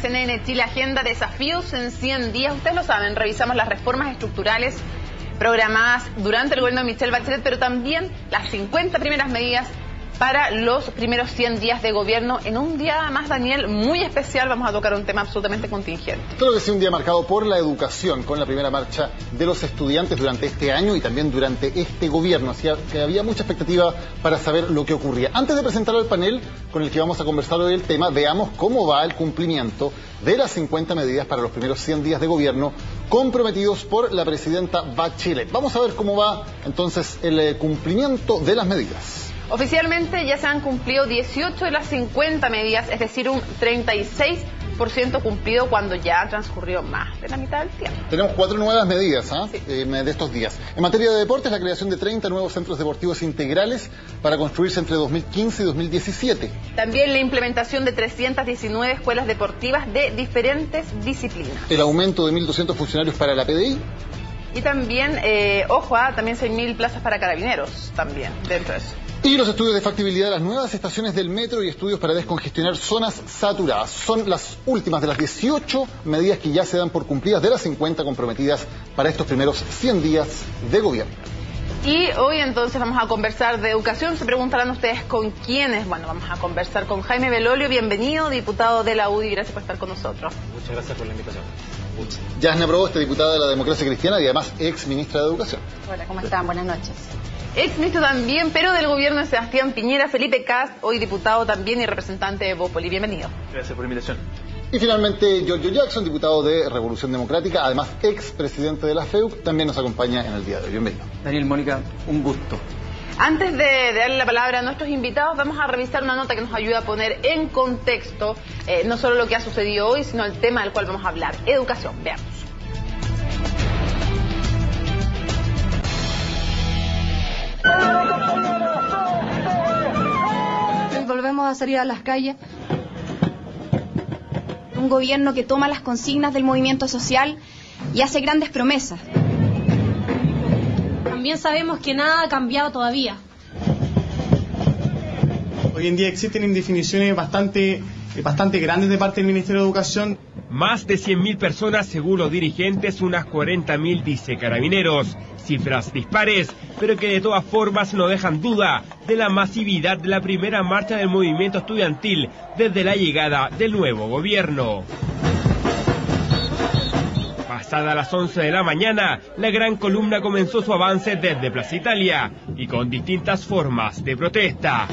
CNN Chile Agenda, desafíos en 100 días. Ustedes lo saben, revisamos las reformas estructurales programadas durante el gobierno de Michelle Bachelet, pero también las 50 primeras medidas para los primeros 100 días de gobierno. En un día más, Daniel, muy especial, vamos a tocar un tema absolutamente contingente. Creo que es un día marcado por la educación, con la primera marcha de los estudiantes durante este año y también durante este gobierno. Así que había mucha expectativa para saber lo que ocurría. Antes de presentar al panel con el que vamos a conversar hoy el tema, veamos cómo va el cumplimiento de las 50 medidas para los primeros 100 días de gobierno comprometidos por la presidenta Bachelet. Vamos a ver cómo va entonces el cumplimiento de las medidas. Oficialmente ya se han cumplido 18 de las 50 medidas, es decir, un 36% cumplido cuando ya ha transcurrido más de la mitad del tiempo. Tenemos 4 nuevas medidas Sí. de estos días. En materia de deportes, la creación de 30 nuevos centros deportivos integrales para construirse entre 2015 y 2017. También la implementación de 319 escuelas deportivas de diferentes disciplinas. El aumento de 1.200 funcionarios para la PDI. Y también, también 6.000 plazas para carabineros, también, dentro de eso. Y los estudios de factibilidad de las nuevas estaciones del metro y estudios para descongestionar zonas saturadas. Son las últimas de las 18 medidas que ya se dan por cumplidas de las 50 comprometidas para estos primeros 100 días de gobierno. Y hoy entonces vamos a conversar de educación. Se preguntarán ustedes con quiénes. Bueno, vamos a conversar con Jaime Belolio, bienvenido, diputado de la UDI, gracias por estar con nosotros. Muchas gracias por la invitación. Yasna Proboste, diputada de la Democracia Cristiana y además ex ministra de Educación. Hola, ¿cómo están? Buenas noches. Ex ministro también, pero del gobierno de Sebastián Piñera, Felipe Kast, hoy diputado también y representante de Bópoli. Bienvenido. Gracias por la invitación. Y finalmente, Giorgio Jackson, diputado de Revolución Democrática, además ex presidente de la FEUC, también nos acompaña en el día de hoy. Bienvenido. Daniel, Mónica, un gusto. Antes de darle la palabra a nuestros invitados, vamos a revisar una nota que nos ayuda a poner en contexto no solo lo que ha sucedido hoy, sino el tema del cual vamos a hablar, educación. Veamos. Volvemos a salir a las calles. Un gobierno que toma las consignas del movimiento social y hace grandes promesas. También sabemos que nada ha cambiado todavía. Hoy en día existen indefiniciones bastante grandes de parte del Ministerio de Educación. Más de 100.000 personas según los dirigentes, unas 40.000 dice Carabineros. Cifras dispares, pero que de todas formas no dejan duda de la masividad de la primera marcha del movimiento estudiantil desde la llegada del nuevo gobierno. Pasada las 11 de la mañana, la gran columna comenzó su avance desde Plaza Italia y con distintas formas de protesta.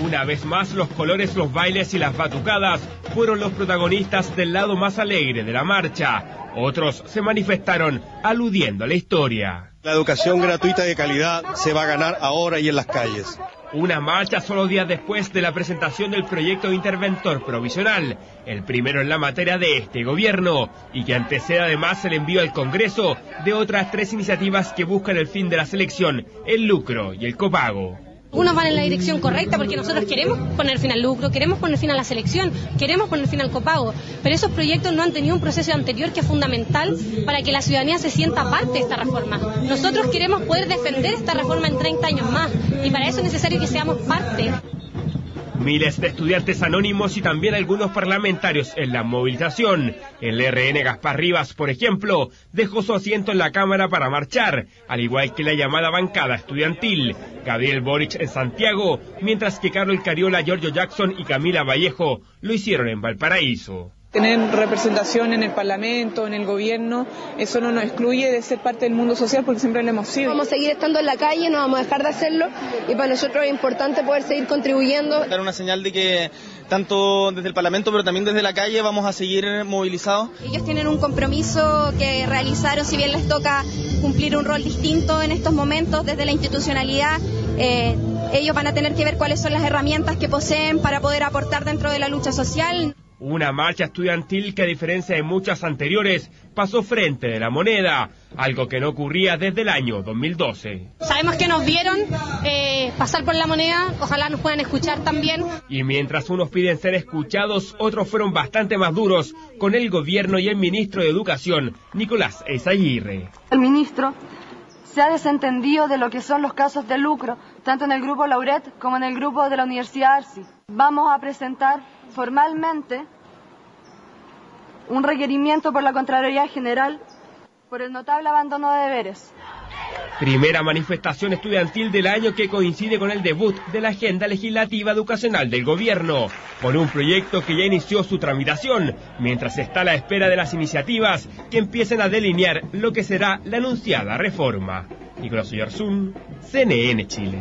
Una vez más, los colores, los bailes y las batucadas fueron los protagonistas del lado más alegre de la marcha. Otros se manifestaron aludiendo a la historia. La educación gratuita de calidad se va a ganar ahora y en las calles. Una marcha solo días después de la presentación del proyecto interventor provisional, el primero en la materia de este gobierno, y que antecede además el envío al Congreso de otras 3 iniciativas que buscan el fin de la selección, el lucro y el copago. Unos van en la dirección correcta porque nosotros queremos poner fin al lucro, queremos poner fin a la selección, queremos poner fin al copago, pero esos proyectos no han tenido un proceso anterior que es fundamental para que la ciudadanía se sienta parte de esta reforma. Nosotros queremos poder defender esta reforma en 30 años más y para eso es necesario que seamos parte. Miles de estudiantes anónimos y también algunos parlamentarios en la movilización. El RN Gaspar Rivas, por ejemplo, dejó su asiento en la Cámara para marchar, al igual que la llamada bancada estudiantil. Gabriel Boric en Santiago, mientras que Carol Cariola, Giorgio Jackson y Camila Vallejo lo hicieron en Valparaíso. Tener representación en el Parlamento, en el gobierno, eso no nos excluye de ser parte del mundo social porque siempre lo hemos sido. Vamos a seguir estando en la calle, no vamos a dejar de hacerlo y para nosotros es importante poder seguir contribuyendo. Dar una señal de que tanto desde el Parlamento pero también desde la calle vamos a seguir movilizados. Ellos tienen un compromiso que realizaron, si bien les toca cumplir un rol distinto en estos momentos desde la institucionalidad. Ellos van a tener que ver cuáles son las herramientas que poseen para poder aportar dentro de la lucha social. Una marcha estudiantil que, a diferencia de muchas anteriores, pasó frente de la Moneda, algo que no ocurría desde el año 2012. Sabemos que nos vieron pasar por la Moneda, ojalá nos puedan escuchar también. Y mientras unos piden ser escuchados, otros fueron bastante más duros con el gobierno y el ministro de Educación, Nicolás Eyzaguirre. El ministro se ha desentendido de lo que son los casos de lucro, tanto en el grupo Lauret como en el grupo de la Universidad Arci. Vamos a presentar formalmente un requerimiento por la Contraloría General por el notable abandono de deberes. Primera manifestación estudiantil del año que coincide con el debut de la agenda legislativa educacional del gobierno, por un proyecto que ya inició su tramitación, mientras está a la espera de las iniciativas que empiecen a delinear lo que será la anunciada reforma. Nicolás Oyarzún, CNN Chile.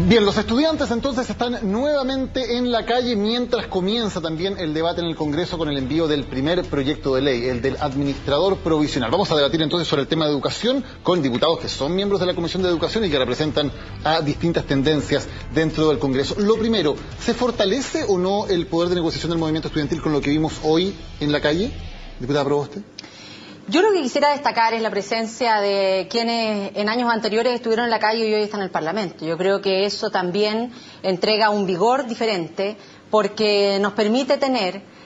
Bien, los estudiantes entonces están nuevamente en la calle mientras comienza también el debate en el Congreso con el envío del primer proyecto de ley, el del administrador provisional. Vamos a debatir entonces sobre el tema de educación con diputados que son miembros de la Comisión de Educación y que representan a distintas tendencias dentro del Congreso. Lo primero, ¿se fortalece o no el poder de negociación del movimiento estudiantil con lo que vimos hoy en la calle? Diputada Proboste. Yo lo que quisiera destacar es la presencia de quienes en años anteriores estuvieron en la calle y hoy están en el Parlamento. Yo creo que eso también entrega un vigor diferente porque nos permite tener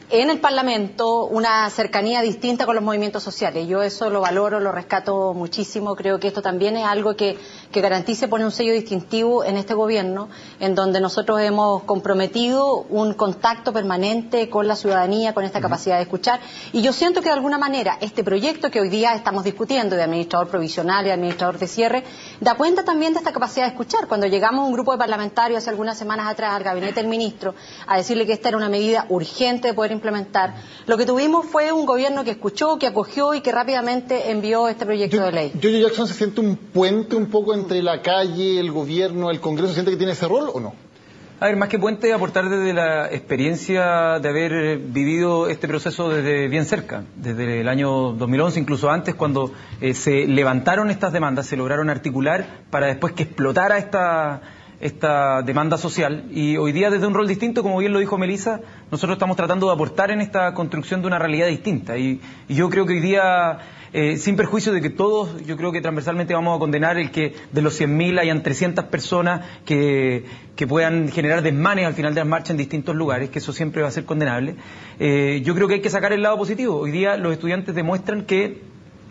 en el Parlamento una cercanía distinta con los movimientos sociales. Yo eso lo valoro, lo rescato muchísimo. Creo que esto también es algo que garantice, pone un sello distintivo en este gobierno, en donde nosotros hemos comprometido un contacto permanente con la ciudadanía, con esta capacidad de escuchar. Y yo siento que de alguna manera este proyecto que hoy día estamos discutiendo de administrador provisional y administrador de cierre, da cuenta también de esta capacidad de escuchar. Cuando llegamos un grupo de parlamentarios hace algunas semanas atrás al gabinete del ministro a decirle que esta era una medida urgente de poder implementar, lo que tuvimos fue un gobierno que escuchó, que acogió y que rápidamente envió este proyecto de ley. ¿Yoyo Jackson se siente un puente un poco entre la calle, el gobierno, el Congreso? ¿Siente que tiene ese rol o no? A ver, más que puente, aportar desde la experiencia de haber vivido este proceso desde bien cerca, desde el año 2011, incluso antes, cuando se levantaron estas demandas, se lograron articular para después que explotara esta demanda social, y hoy día desde un rol distinto, como bien lo dijo Melissa, nosotros estamos tratando de aportar en esta construcción de una realidad distinta, y yo creo que hoy día, sin perjuicio de que todos, yo creo que transversalmente vamos a condenar el que de los 100.000 hayan 300 personas que puedan generar desmanes al final de las marchas en distintos lugares, que eso siempre va a ser condenable. Yo creo que hay que sacar el lado positivo. Hoy día los estudiantes demuestran que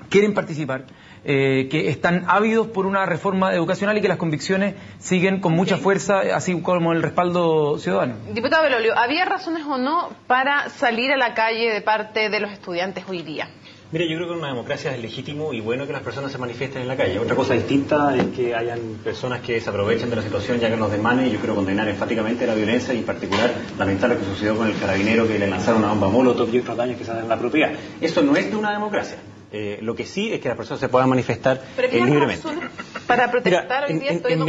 quieren participar, que están ávidos por una reforma educacional y que las convicciones siguen con mucha fuerza, así como el respaldo ciudadano. Diputado Belolio, ¿había razones o no para salir a la calle de parte de los estudiantes hoy día? Mire, yo creo que en una democracia es legítimo y bueno que las personas se manifiesten en la calle. Otra cosa distinta es que hayan personas que se aprovechen de la situación y hagan los desmanes. Yo quiero condenar enfáticamente la violencia y en particular lamentar lo que sucedió con el carabinero que le lanzaron una bomba molotov y otros daños que se dan en la propiedad. Eso no es de una democracia. Lo que sí es que las personas se puedan manifestar libremente. Para protestar hoy día en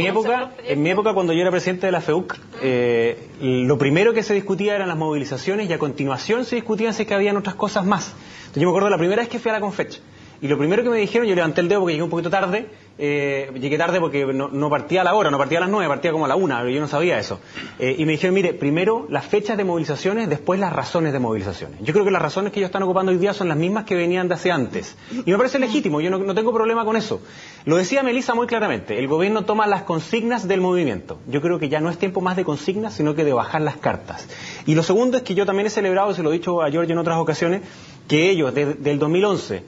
mi época, cuando yo era presidente de la FEUC, lo primero que se discutía eran las movilizaciones y a continuación se discutían si es que habían otras cosas más. Entonces yo me acuerdo la primera vez que fui a la Confech y lo primero que me dijeron, yo levanté el dedo porque llegué un poquito tarde, llegué tarde porque no partía a la hora, no partía a las 9, partía como a la 1, yo no sabía eso. Y me dijeron, mire, primero las fechas de movilizaciones, después las razones de movilizaciones. Yo creo que las razones que ellos están ocupando hoy día son las mismas que venían de hace antes. Y me parece legítimo, yo no tengo problema con eso. Lo decía Melissa muy claramente, el gobierno toma las consignas del movimiento. Yo creo que ya no es tiempo más de consignas, sino que de bajar las cartas. Y lo segundo es que yo también he celebrado, se lo he dicho a Giorgio en otras ocasiones, que ellos, desde el 2011...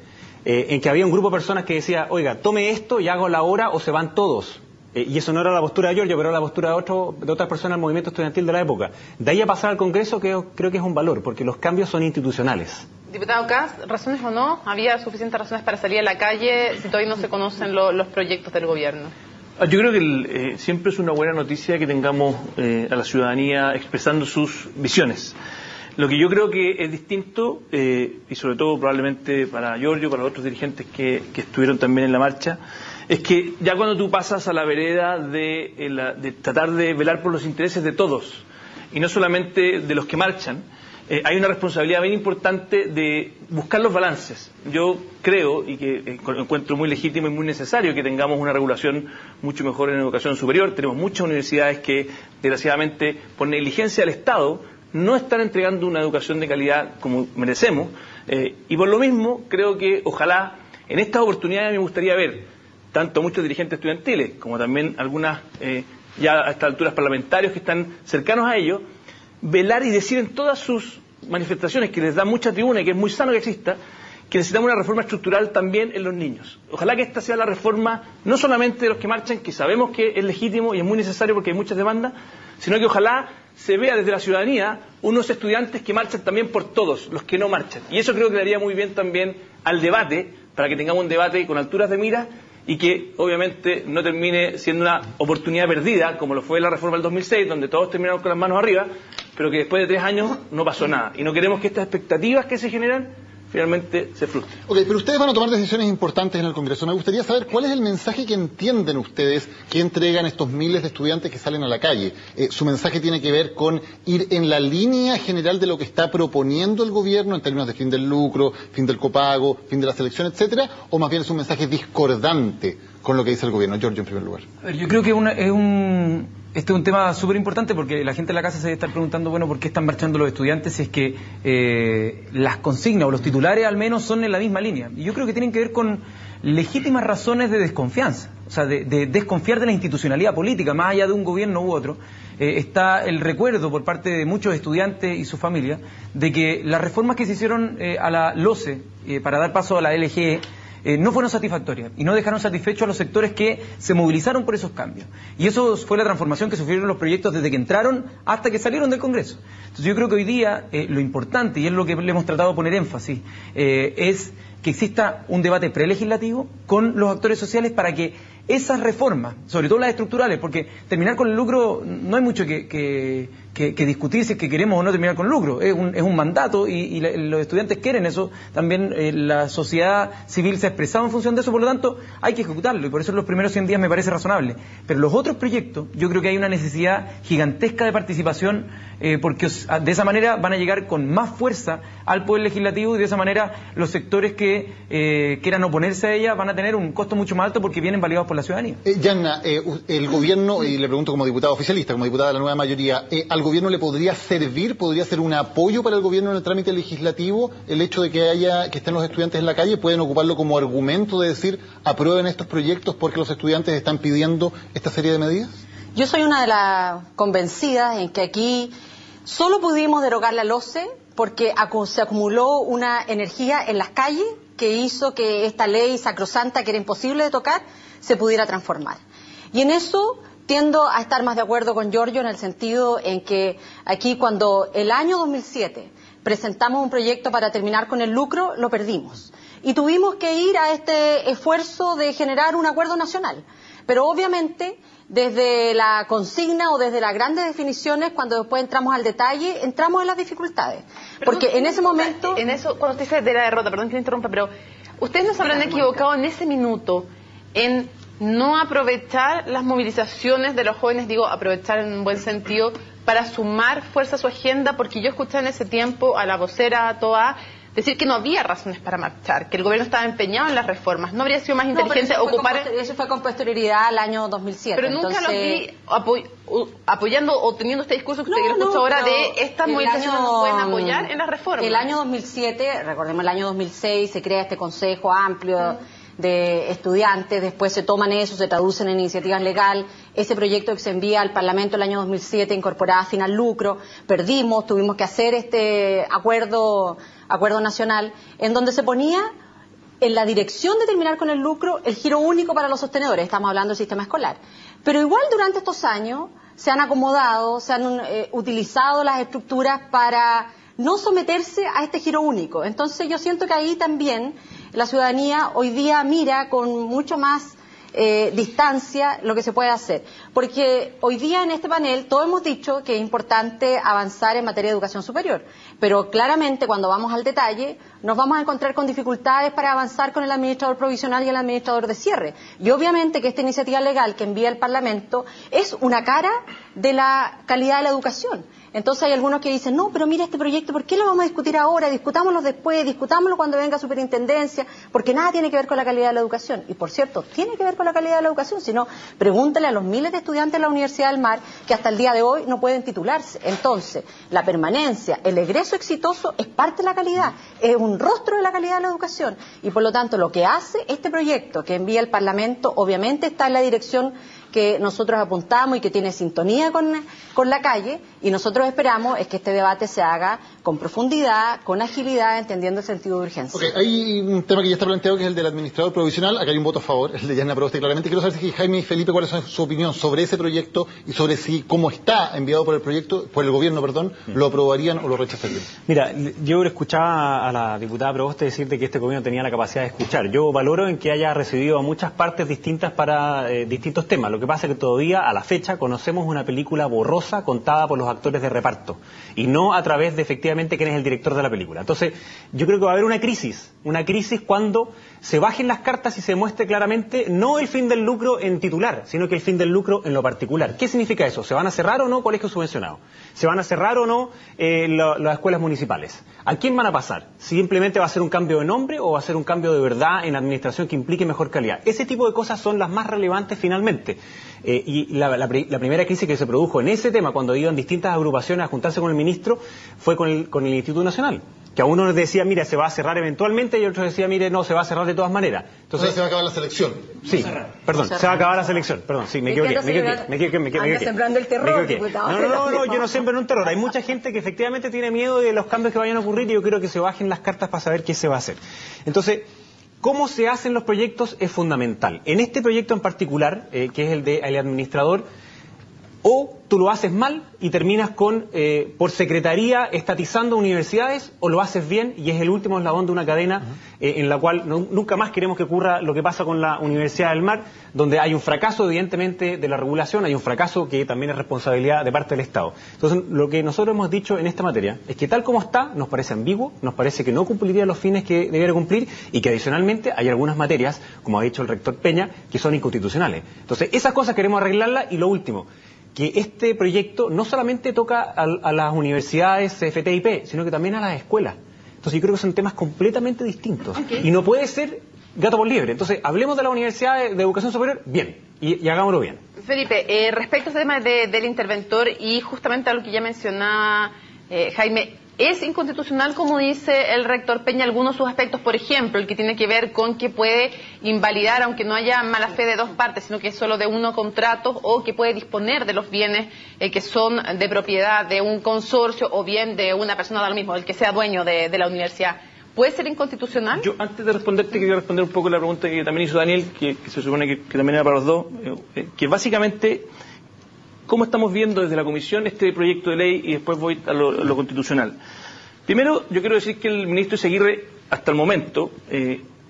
en que había un grupo de personas que decía, oiga, tome esto y hago la hora o se van todos. Y eso no era la postura de Giorgio, pero era la postura de otras personas del movimiento estudiantil de la época. De ahí a pasar al Congreso creo que es un valor, porque los cambios son institucionales. Diputado Kass, ¿razones o no? ¿Había suficientes razones para salir a la calle si todavía no se conocen los proyectos del gobierno? Yo creo que siempre es una buena noticia que tengamos a la ciudadanía expresando sus visiones. Lo que yo creo que es distinto, y sobre todo probablemente para Giorgio, para los otros dirigentes que estuvieron también en la marcha, es que ya cuando tú pasas a la vereda de tratar de velar por los intereses de todos, y no solamente de los que marchan, hay una responsabilidad bien importante de buscar los balances. Yo creo, y que encuentro muy legítimo y muy necesario, que tengamos una regulación mucho mejor en educación superior. Tenemos muchas universidades que, desgraciadamente, por negligencia del Estado, no están entregando una educación de calidad como merecemos, y por lo mismo creo que ojalá en estas oportunidades me gustaría ver tanto muchos dirigentes estudiantiles como también algunas ya a estas alturas parlamentarios que están cercanos a ellos, velar y decir en todas sus manifestaciones, que les da mucha tribuna y que es muy sano que exista, que necesitamos una reforma estructural también en los niños. Ojalá que esta sea la reforma no solamente de los que marchan, que sabemos que es legítimo y es muy necesario porque hay muchas demandas, sino que ojalá se vea desde la ciudadanía unos estudiantes que marchan también por todos, los que no marchan. Y eso creo que le haría muy bien también al debate, para que tengamos un debate con alturas de mira y que obviamente no termine siendo una oportunidad perdida, como lo fue la reforma del 2006, donde todos terminaron con las manos arriba, pero que después de 3 años no pasó nada. Y no queremos que estas expectativas que se generan finalmente se frustren. Ok, pero ustedes van a tomar decisiones importantes en el Congreso. Me gustaría saber cuál es el mensaje que entienden ustedes que entregan estos miles de estudiantes que salen a la calle. ¿Su mensaje tiene que ver con ir en la línea general de lo que está proponiendo el gobierno en términos de fin del lucro, fin del copago, fin de la selección, etcétera? ¿O más bien es un mensaje discordante con lo que dice el gobierno? Giorgio, en primer lugar. A ver, yo creo que este es un tema súper importante porque la gente en la casa se debe estar preguntando, bueno, ¿por qué están marchando los estudiantes si es que las consignas o los titulares al menos son en la misma línea? Y yo creo que tienen que ver con legítimas razones de desconfianza, o sea, de desconfiar de la institucionalidad política, más allá de un gobierno u otro. Está el recuerdo por parte de muchos estudiantes y sus familias de que las reformas que se hicieron a la LOCE para dar paso a la LGE no fueron satisfactorias y no dejaron satisfechos a los sectores que se movilizaron por esos cambios. Y eso fue la transformación que sufrieron los proyectos desde que entraron hasta que salieron del Congreso. Entonces yo creo que hoy día lo importante, y es lo que le hemos tratado de poner énfasis, es que exista un debate prelegislativo con los actores sociales para que esas reformas, sobre todo las estructurales, porque terminar con el lucro no hay mucho que discutir si es que queremos o no terminar con el lucro, es un mandato y los estudiantes quieren eso, también la sociedad civil se ha expresado en función de eso, por lo tanto hay que ejecutarlo y por eso en los primeros 100 días me parece razonable. Pero los otros proyectos, yo creo que hay una necesidad gigantesca de participación porque de esa manera van a llegar con más fuerza al Poder Legislativo y de esa manera los sectores que quieran oponerse a ella van a tener un costo mucho más alto porque vienen validados por la ciudadanía. Yanna, el gobierno, y le pregunto como diputada oficialista, como diputada de la nueva mayoría, ¿al gobierno le podría servir, podría ser un apoyo para el gobierno en el trámite legislativo el hecho de que estén los estudiantes en la calle? ¿Pueden ocuparlo como argumento de decir aprueben estos proyectos porque los estudiantes están pidiendo esta serie de medidas? Yo soy una de las convencidas en que aquí solo pudimos derogar la LOCE porque se acumuló una energía en las calles que hizo que esta ley sacrosanta, que era imposible de tocar, se pudiera transformar. Y en eso tiendo a estar más de acuerdo con Giorgio en el sentido en que aquí cuando el año 2007 presentamos un proyecto para terminar con el lucro, lo perdimos. Y tuvimos que ir a este esfuerzo de generar un acuerdo nacional. Pero obviamente desde la consigna o desde las grandes definiciones, cuando después entramos al detalle, entramos en las dificultades. Porque en ese momento... En eso, cuando usted dice de la derrota, perdón que me interrumpa, pero ustedes no se habrán equivocado en ese minuto en no aprovechar las movilizaciones de los jóvenes, digo, aprovechar en un buen sentido, para sumar fuerza a su agenda, porque yo escuché en ese tiempo a la vocera Toa decir que no había razones para marchar, que el gobierno estaba empeñado en las reformas. ¿No habría sido más inteligente ocupar...? Eso fue con posterioridad al año 2007. Pero nunca lo vi apoyando o teniendo este discurso que usted escucha ahora de estas movilizaciones no pueden apoyar en las reformas. El año 2007, recordemos el año 2006, se crea este consejo amplio de estudiantes, después se toman eso, se traducen en iniciativas legales, ese proyecto que se envía al Parlamento el año 2007 incorporaba fin al lucro, perdimos, tuvimos que hacer este acuerdo nacional, en donde se ponía en la dirección de terminar con el lucro el giro único para los sostenedores, estamos hablando del sistema escolar. Pero igual durante estos años se han acomodado, se han utilizado las estructuras para no someterse a este giro único. Entonces yo siento que ahí también la ciudadanía hoy día mira con mucho más distancia lo que se puede hacer. Porque hoy día en este panel todos hemos dicho que es importante avanzar en materia de educación superior, pero claramente cuando vamos al detalle nos vamos a encontrar con dificultades para avanzar con el administrador provisional y el administrador de cierre. Y obviamente que esta iniciativa legal que envía el Parlamento es una cara de la calidad de la educación. Entonces hay algunos que dicen, no, pero mira este proyecto, ¿por qué lo vamos a discutir ahora? Discutámoslo después, discutámoslo cuando venga superintendencia, porque nada tiene que ver con la calidad de la educación. Y por cierto, tiene que ver con la calidad de la educación, si no, pregúntale a los miles de estudiantes de la Universidad del Mar que hasta el día de hoy no pueden titularse. Entonces, la permanencia, el egreso exitoso es parte de la calidad, es un rostro de la calidad de la educación. Y por lo tanto, lo que hace este proyecto que envía el Parlamento, obviamente está en la dirección que nosotros apuntamos y que tiene sintonía con la calle, y nosotros esperamos es que este debate se haga con profundidad, con agilidad, entendiendo el sentido de urgencia. Okay, hay un tema que ya está planteado, que es el del administrador provisional. Acá hay un voto a favor, el de Yana Proboste, claramente. Quiero saber si Jaime y Felipe, cuál es su opinión sobre ese proyecto y sobre si, cómo está enviado por el gobierno, lo aprobarían o lo rechazarían. Mira, yo escuchaba a la diputada Proboste decir de que este gobierno tenía la capacidad de escuchar. Yo valoro en que haya recibido a muchas partes distintas para distintos temas. Lo que pasa es que todavía, a la fecha, conocemos una película borrosa contada por los actores de reparto y no a través de efectivamente quién es el director de la película. Entonces, yo creo que va a haber una crisis cuando se bajen las cartas y se muestre claramente no el fin del lucro en titular, sino que el fin del lucro en lo particular. ¿Qué significa eso? ¿Se van a cerrar o no colegios subvencionados? ¿Se van a cerrar o no las escuelas municipales? ¿A quién van a pasar? ¿Simplemente va a ser un cambio de nombre o va a ser un cambio de verdad en administración que implique mejor calidad? Ese tipo de cosas son las más relevantes finalmente. Y la primera crisis que se produjo en ese tema, cuando iban distintas agrupaciones a juntarse con el ministro, fue con el Instituto Nacional. Que a uno les decía, mira, se va a cerrar eventualmente, y otros decía, mire, no, se va a cerrar de todas maneras. Entonces se va a acabar la selección. Sí, perdón, se va a acabar la selección. Perdón, sí, me equivoqué. Anda sembrando el terror, diputado. No, yo no siembro en un terror. Hay mucha gente que efectivamente tiene miedo de los cambios que vayan a ocurrir y yo creo que se bajen las cartas para saber qué se va a hacer. Entonces, cómo se hacen los proyectos es fundamental. En este proyecto en particular, que es el del administrador, o tú lo haces mal y terminas por secretaría estatizando universidades, o lo haces bien y es el último eslabón de una cadena en la cual nunca más queremos que ocurra lo que pasa con la Universidad del Mar, donde hay un fracaso evidentemente de la regulación, hay un fracaso que también es responsabilidad de parte del Estado. Entonces, lo que nosotros hemos dicho en esta materia es que tal como está, nos parece ambiguo, nos parece que no cumpliría los fines que debiera cumplir y que adicionalmente hay algunas materias, como ha dicho el rector Peña, que son inconstitucionales. Entonces, esas cosas queremos arreglarlas. Y lo último, que este proyecto no solamente toca a las universidades CFT y IP, sino que también a las escuelas. Entonces yo creo que son temas completamente distintos. Y no puede ser gato por liebre. Entonces hablemos de la Universidad de Educación Superior, bien, y hagámoslo bien. Felipe, respecto a este tema del interventor y justamente a lo que ya mencionaba Jaime, ¿es inconstitucional, como dice el rector Peña, algunos de sus aspectos? Por ejemplo, el que tiene que ver con que puede invalidar, aunque no haya mala fe de dos partes, sino que es solo de uno contratos, o que puede disponer de los bienes que son de propiedad de un consorcio o bien de una persona, da lo mismo, el que sea dueño de la universidad. ¿Puede ser inconstitucional? Yo, antes de responderte, quería responder un poco la pregunta que también hizo Daniel, que se supone que también era para los dos, que básicamente, ¿cómo estamos viendo desde la Comisión este proyecto de ley? Y después voy a lo constitucional. Primero, yo quiero decir que el ministro Izaguirre, hasta el momento,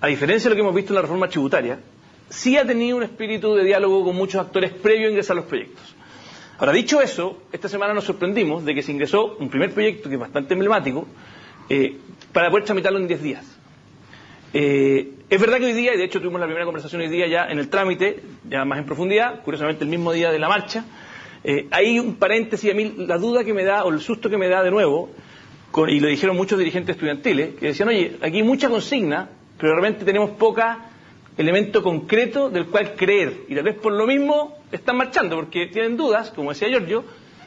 a diferencia de lo que hemos visto en la reforma tributaria, sí ha tenido un espíritu de diálogo con muchos actores previo a ingresar los proyectos. Ahora, dicho eso, esta semana nos sorprendimos de que se ingresó un primer proyecto que es bastante emblemático, para poder tramitarlo en 10 días. Es verdad que hoy día, y de hecho tuvimos la primera conversación hoy día ya en el trámite, ya más en profundidad, curiosamente el mismo día de la marcha, hay un paréntesis, a mí la duda que me da, o el susto que me da de nuevo, y lo dijeron muchos dirigentes estudiantiles, que decían, oye, aquí hay mucha consigna, pero realmente tenemos poca elemento concreto del cual creer, y tal vez por lo mismo están marchando, porque tienen dudas, como decía Giorgio,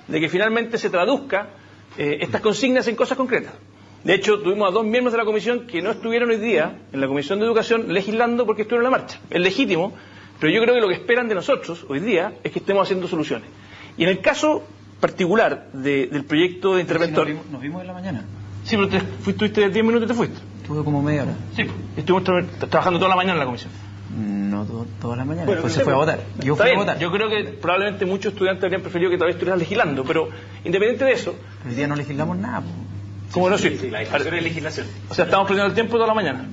de que finalmente se traduzca estas consignas en cosas concretas. De hecho, tuvimos a 2 miembros de la comisión que no estuvieron hoy día en la Comisión de Educación legislando porque estuvieron en la marcha. Es legítimo, pero yo creo que lo que esperan de nosotros hoy día es que estemos haciendo soluciones. Y en el caso particular del proyecto de interventor... Nos vimos en la mañana. Sí, pero estuviste 10 minutos y te fuiste. Estuve como media hora. Sí, estuvimos trabajando toda la mañana en la comisión. No toda la mañana, después se fue a votar. Yo fui a votar. Yo creo que probablemente muchos estudiantes habrían preferido que todavía estuvieras legislando, pero independiente de eso... Hoy día no legislamos nada. ¿Cómo no? Sí, la discusión es legislación. O sea, estamos perdiendo el tiempo toda la mañana.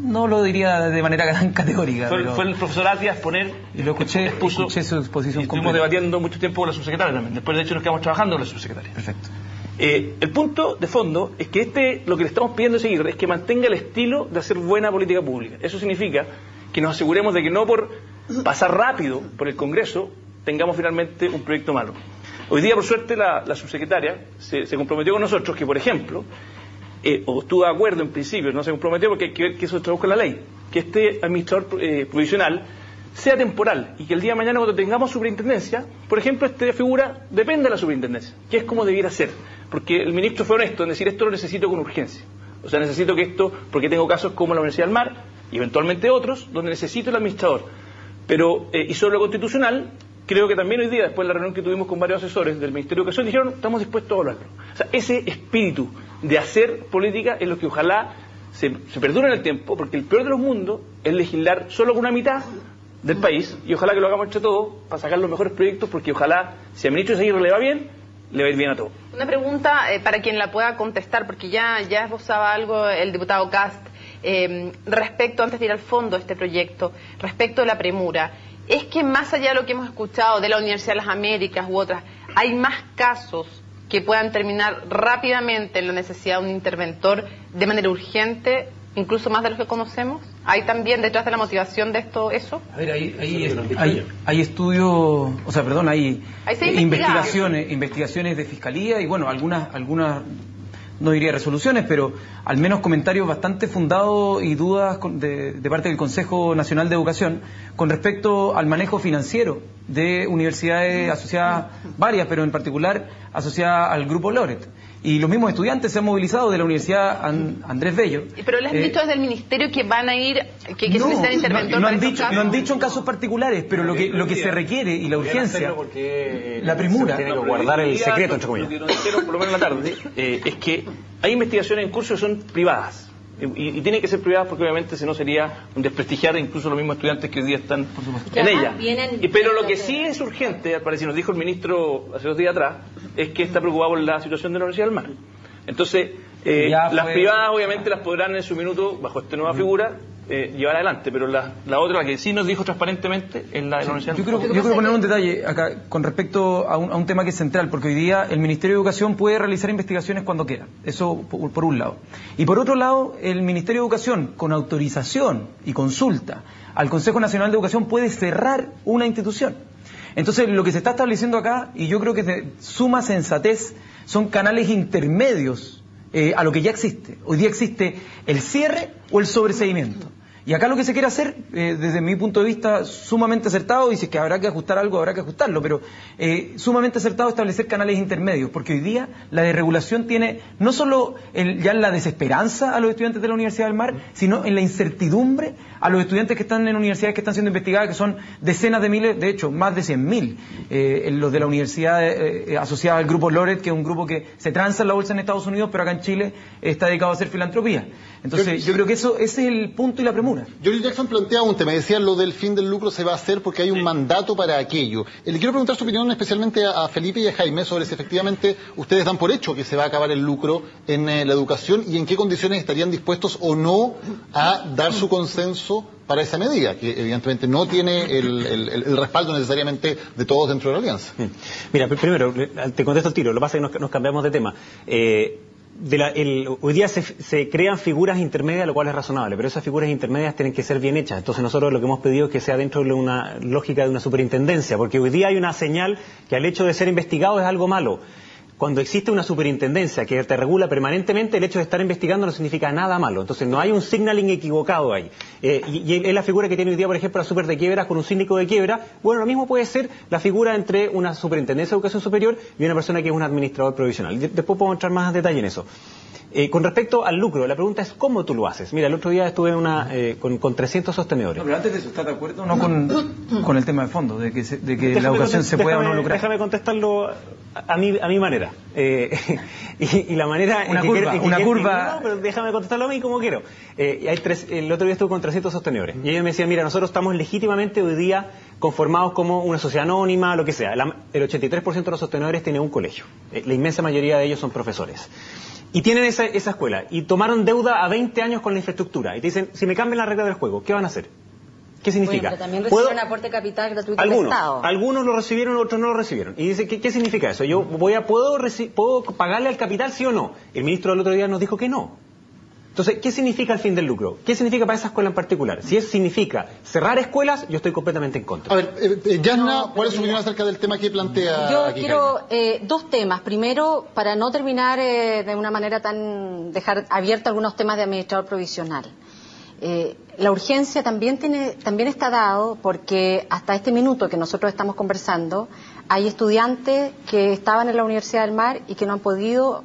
No lo diría de manera tan categórica. Fue el profesor Atias poner... Y lo escuché su exposición. Estuvimos debatiendo mucho tiempo con la subsecretaria también. Después, de hecho, nos quedamos trabajando con la subsecretaria. Perfecto. El punto de fondo es que lo que le estamos pidiendo seguir es que mantenga el estilo de hacer buena política pública. Eso significa que nos aseguremos de que no por pasar rápido por el Congreso tengamos finalmente un proyecto malo. Hoy día, por suerte, la subsecretaria se comprometió con nosotros que, por ejemplo, o estuvo de acuerdo en principio, no se comprometió porque hay que ver que eso se traduzca en la ley, que este administrador provisional sea temporal y que el día de mañana, cuando tengamos superintendencia, por ejemplo, esta figura dependa de la superintendencia, que es como debiera ser, porque el ministro fue honesto en decir esto lo necesito con urgencia. O sea, necesito que esto, porque tengo casos como la Universidad del Mar y eventualmente otros, donde necesito el administrador. Pero, y sobre lo constitucional, creo que también hoy día, después de la reunión que tuvimos con varios asesores del Ministerio de Educación, dijeron, estamos dispuestos a hablarlo. O sea, ese espíritu de hacer política en los que ojalá se perdure en el tiempo, porque el peor de los mundos es legislar solo con una mitad del país, y ojalá que lo hagamos entre todos para sacar los mejores proyectos, porque ojalá, si al ministro Seguirre le va bien, le va a ir bien a todos. Una pregunta para quien la pueda contestar, porque ya esbozaba algo el diputado Kast, respecto, antes de ir al fondo de este proyecto, respecto de la premura. Es que más allá de lo que hemos escuchado de la Universidad de las Américas u otras, hay más casos que puedan terminar rápidamente en la necesidad de un interventor de manera urgente, incluso más de los que conocemos. ¿Hay también detrás de la motivación de esto eso? A ver, hay estudios, o sea, perdón, hay investigaciones de fiscalía y bueno, algunas no diría resoluciones, pero al menos comentarios bastante fundados y dudas de parte del Consejo Nacional de Educación con respecto al manejo financiero de universidades asociadas, varias, pero en particular asociadas al Grupo Loret. Y los mismos estudiantes se han movilizado de la Universidad Andrés Bello. Pero les han dicho desde el Ministerio que van a ir, que se necesitan interventor no han dicho en casos particulares, pero lo que se requiere y la urgencia, la premura. Tiene que guardar el secreto, entre comillas. Lo que quiero, por lo menos en la tarde, es que hay investigaciones en curso que son privadas. Y tienen que ser privadas porque obviamente si no sería un desprestigiar incluso los mismos estudiantes que hoy día están en ella. Pero lo que sí es urgente, al parecer, nos dijo el ministro hace 2 días atrás, es que está preocupado por la situación de la Universidad del Mar. Entonces, las privadas obviamente las podrán en su minuto, bajo esta nueva figura, llevar adelante, pero la otra, la que sí nos dijo transparentemente, es la de la Universidad del Mar. Yo quiero poner un detalle acá con respecto a un tema que es central, porque hoy día el Ministerio de Educación puede realizar investigaciones cuando quiera, eso por un lado. Y por otro lado, el Ministerio de Educación, con autorización y consulta al Consejo Nacional de Educación, puede cerrar una institución. Entonces, lo que se está estableciendo acá, y yo creo que es de suma sensatez, son canales intermedios a lo que ya existe. Hoy día existe el cierre o el sobreseimiento. Y acá lo que se quiere hacer, desde mi punto de vista, sumamente acertado, y si es que habrá que ajustar algo, habrá que ajustarlo, pero sumamente acertado establecer canales intermedios, porque hoy día la desregulación tiene no solo ya en la desesperanza a los estudiantes de la Universidad del Mar, sino en la incertidumbre a los estudiantes que están en universidades que están siendo investigadas, que son decenas de miles, de hecho, más de 100.000, los de la universidad asociada al Grupo Loret, que es un grupo que se transa en la bolsa en Estados Unidos, pero acá en Chile está dedicado a hacer filantropía. Entonces, yo creo que ese es el punto y la premura. George Jackson planteaba un tema, decía lo del fin del lucro se va a hacer porque hay un mandato para aquello. Le quiero preguntar su opinión especialmente a Felipe y a Jaime sobre si efectivamente ustedes dan por hecho que se va a acabar el lucro en la educación y en qué condiciones estarían dispuestos o no a dar su consenso para esa medida, que evidentemente no tiene el respaldo necesariamente de todos dentro de la alianza. Mira, primero, te contesto el tiro, lo que pasa es que nos cambiamos de tema. Hoy día se crean figuras intermedias, lo cual es razonable, pero esas figuras intermedias tienen que ser bien hechas. Entonces nosotros lo que hemos pedido es que sea dentro de una lógica de una superintendencia, porque hoy día hay una señal que al hecho de ser investigado es algo malo. Cuando existe una superintendencia que te regula permanentemente, el hecho de estar investigando no significa nada malo. Entonces no hay un signaling equivocado ahí. Y es la figura que tiene hoy día, por ejemplo, la super de quiebras con un síndico de quiebra. Bueno, lo mismo puede ser la figura entre una superintendencia de educación superior y una persona que es un administrador provisional. Después podemos entrar más a detalle en eso. Con respecto al lucro, la pregunta es ¿cómo tú lo haces? Mira, el otro día estuve con 300 sostenedores. No, pero antes de eso, ¿estás de acuerdo o no con el tema de fondo? De que la educación se pueda o no lucrar. Déjame contestarlo a mi manera. Y la manera... Una curva... No, pero déjame contestarlo a mí como quiero. El otro día estuve con 300 sostenedores. Y ellos me decían, mira, nosotros estamos legítimamente hoy día conformados como una sociedad anónima, lo que sea. El 83% de los sostenedores tiene un colegio. La inmensa mayoría de ellos son profesores. Y tienen esa escuela, y tomaron deuda a 20 años con la infraestructura, y te dicen, si me cambian la regla del juego, ¿qué van a hacer? ¿Qué significa? Bueno, pero también recibieron aporte capital gratuito del Estado. Algunos lo recibieron, otros no lo recibieron. Y dice, ¿qué significa eso? Yo ¿puedo pagarle al capital, sí o no? El ministro el otro día nos dijo que no. Entonces, ¿qué significa el fin del lucro? ¿Qué significa para esa escuela en particular? Si significa cerrar escuelas, yo estoy completamente en contra. A ver, Yasna, ¿cuál es su opinión acerca del tema que plantea Yo aquí, quiero dos temas. Primero, para no terminar de una manera dejar abiertos algunos temas de administrador provisional. La urgencia también está dado porque hasta este minuto que nosotros estamos conversando, hay estudiantes que estaban en la Universidad del Mar y que no han podido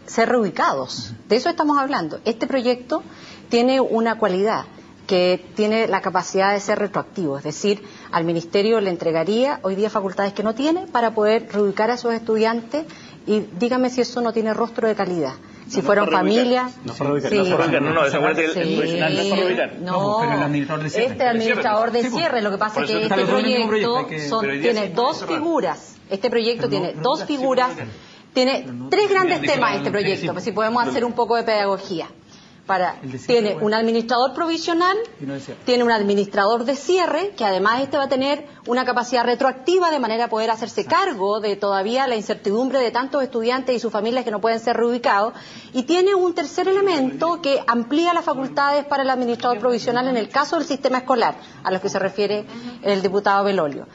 ser reubicados. De eso estamos hablando. Este proyecto tiene una cualidad, que tiene la capacidad de ser retroactivo, es decir, al Ministerio le entregaría hoy día facultades que no tiene para poder reubicar a esos estudiantes Y dígame si eso no tiene rostro de calidad. Si fueron familias... No, esa parte del provisional no es para ubicar. No, pero el administrador de cierre. Este administrador de cierre, lo que pasa es que este proyecto tiene dos figuras. Este proyecto tiene dos figuras, tiene tres grandes temas este proyecto, si podemos hacer un poco de pedagogía. Tiene un administrador provisional, tiene un administrador de cierre, que además este va a tener una capacidad retroactiva de manera a poder hacerse cargo de todavía la incertidumbre de tantos estudiantes y sus familias que no pueden ser reubicados, y tiene un tercer elemento que amplía las facultades para el administrador provisional en el caso del sistema escolar, a los que se refiere el diputado Belolio.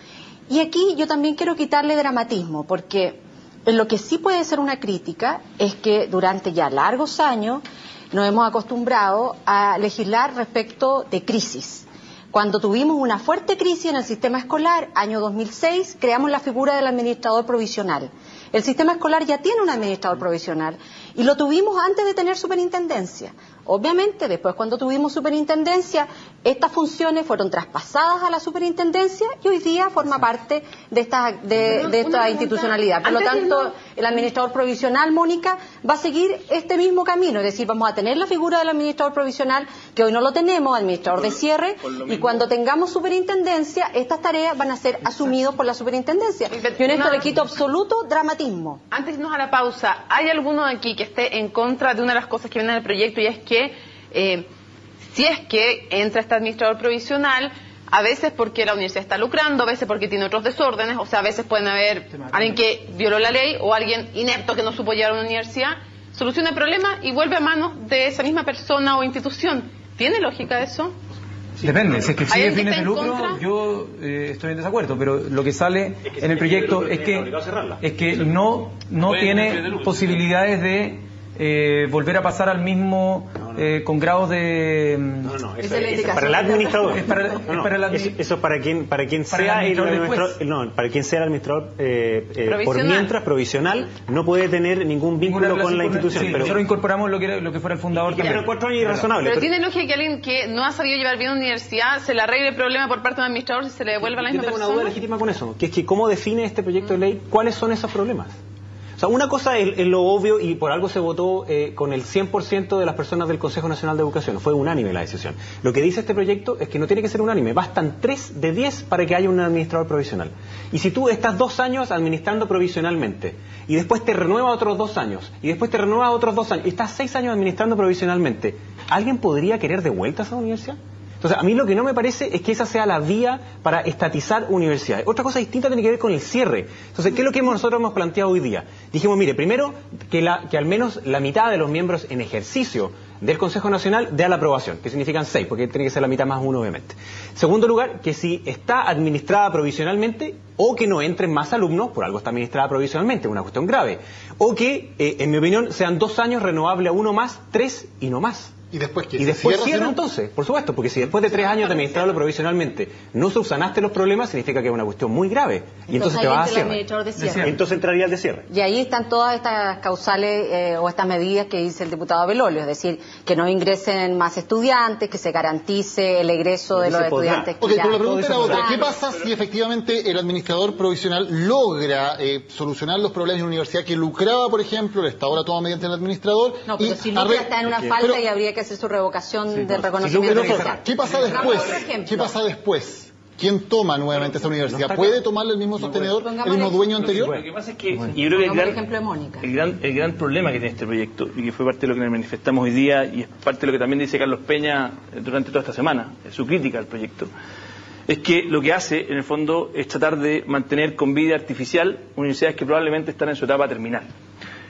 Y aquí yo también quiero quitarle dramatismo, porque en lo que sí puede ser una crítica es que durante ya largos años nos hemos acostumbrado a legislar respecto de crisis. Cuando tuvimos una fuerte crisis en el sistema escolar, año 2006, creamos la figura del administrador provisional. El sistema escolar ya tiene un administrador provisional y lo tuvimos antes de tener superintendencia. Obviamente, después cuando tuvimos superintendencia, estas funciones fueron traspasadas a la superintendencia y hoy día forma parte de esta institucionalidad. Por lo tanto, el administrador provisional, Mónica, va a seguir este mismo camino. Es decir, vamos a tener la figura del administrador provisional, que hoy no lo tenemos, administrador de cierre, y cuando tengamos superintendencia, estas tareas van a ser asumidas por la superintendencia. Y en esto le quito absoluto dramatismo. Antes de irnos a la pausa, ¿hay alguno aquí que esté en contra de una de las cosas que viene en el proyecto, y es que si es que entra este administrador provisional, a veces porque la universidad está lucrando, a veces porque tiene otros desórdenes, o sea, a veces pueden haber alguien que violó la ley o alguien inepto que no supo llevar a una universidad, soluciona el problema y vuelve a manos de esa misma persona o institución? ¿Tiene lógica eso? Depende, si es que sigue fines de lucro, yo estoy en desacuerdo, pero lo que sale en el proyecto es que no tiene posibilidades de volver a pasar al mismo con grados de... Eso es para el administrador. Eso es para quien sea el administrador por mientras provisional, no puede tener ningún vínculo con la institución. Sí, pero nosotros incorporamos lo que fuera el fundador también. Pero 4 años irrazonable. Pero tiene lógica que alguien que no ha sabido llevar bien a una universidad se le arregle el problema por parte de un administrador si se le devuelve a la misma persona. Yo tengo una duda legítima con eso, que es que cómo define este proyecto de ley cuáles son esos problemas. O sea, una cosa es lo obvio, y por algo se votó con el 100% de las personas del Consejo Nacional de Educación. Fue unánime la decisión. Lo que dice este proyecto es que no tiene que ser unánime. Bastan 3 de 10 para que haya un administrador provisional. Y si tú estás 2 años administrando provisionalmente, y después te renueva otros 2 años, y después te renueva otros 2 años, y estás 6 años administrando provisionalmente, ¿alguien podría querer de vuelta a esa universidad? Entonces, a mí lo que no me parece es que esa sea la vía para estatizar universidades. Otra cosa distinta tiene que ver con el cierre. Entonces, ¿qué es lo que nosotros hemos planteado hoy día? Dijimos, mire, primero, que al menos la mitad de los miembros en ejercicio del Consejo Nacional dé la aprobación, que significan 6, porque tiene que ser la mitad más 1, obviamente. Segundo lugar, que si está administrada provisionalmente, o que no entren más alumnos, por algo está administrada provisionalmente, una cuestión grave, o que, en mi opinión, sean 2 años renovable a 1 más, 3 y no más. ¿Y después qué? Y después cierra entonces, por supuesto, porque si después de 3 años de administrarlo provisionalmente no subsanaste los problemas, significa que es una cuestión muy grave. Y entonces te vas a cierre. Entonces entraría el de cierre. Y ahí están todas estas causales o estas medidas que dice el diputado Belolio, es decir, que no ingresen más estudiantes, que se garantice el egreso de los estudiantes. Ok, pero la pregunta era otra. ¿Qué pasa si efectivamente el administrador provisional logra solucionar los problemas de una universidad que lucraba, por ejemplo, el Estado la toma mediante el administrador? No, pero si lucra está en una falta y habría que hacer su revocación del reconocimiento. ¿Qué pasa después? ¿Qué pasa después? ¿Quién toma nuevamente esa universidad? ¿Puede tomarle el mismo sostenedor, el mismo dueño anterior? Lo que pasa es que yo creo que el gran problema que tiene este proyecto, y que fue parte de lo que nos manifestamos hoy día, y es parte de lo que también dice Carlos Peña durante toda esta semana, su crítica al proyecto, es que lo que hace, en el fondo, es tratar de mantener con vida artificial universidades que probablemente están en su etapa terminal.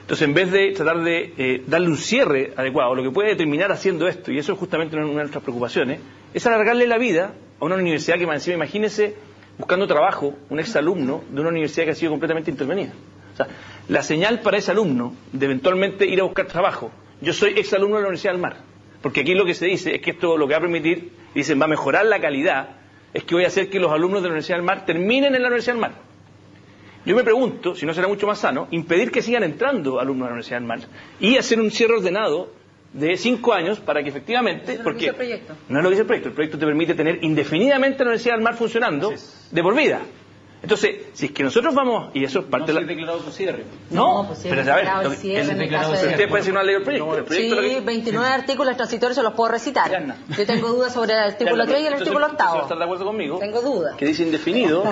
Entonces, en vez de tratar de darle un cierre adecuado, lo que puede terminar haciendo esto, y eso es justamente una de nuestras preocupaciones, es alargarle la vida a una universidad que, más encima, imagínese, buscando trabajo, un exalumno de una universidad que ha sido completamente intervenida. O sea, la señal para ese alumno de eventualmente ir a buscar trabajo, yo soy exalumno de la Universidad del Mar, porque aquí lo que se dice es que esto lo que va a permitir, dicen, va a mejorar la calidad, es que voy a hacer que los alumnos de la Universidad del Mar terminen en la Universidad del Mar. Yo me pregunto, si no será mucho más sano, impedir que sigan entrando alumnos a la Universidad del Mar y hacer un cierre ordenado de 5 años para que efectivamente... porque no es lo que dice el proyecto te permite tener indefinidamente la Universidad del Mar funcionando de por vida. Entonces, si es que nosotros vamos, y eso es parte de la... declarado su cierre. No, pues pero a ver, usted puede decir no ha leído el proyecto. El proyecto sí, 29 artículos transitorios se los puedo recitar. Yo tengo dudas sobre el artículo 3 y el artículo 8. ¿Va a estar de acuerdo conmigo? Tengo dudas. Que dice indefinido,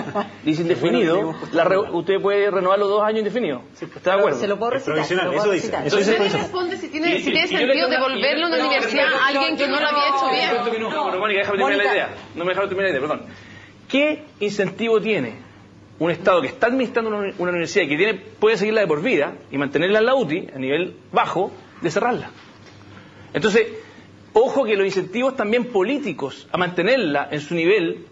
usted puede renovar los 2 años indefinidos. ¿Está de acuerdo? Se lo puedo recitar. Eso dice. Entonces, ¿qué responde si tiene sentido devolverle a una universidad a alguien que no lo había hecho bien? Pero Mónica, déjame terminar la idea. No me dejaron terminar la idea, perdón. ¿Qué incentivo tiene un Estado que está administrando una universidad y que puede seguirla de por vida y mantenerla en la UTI a nivel bajo, de cerrarla? Entonces, ojo que los incentivos también políticos a mantenerla en su nivel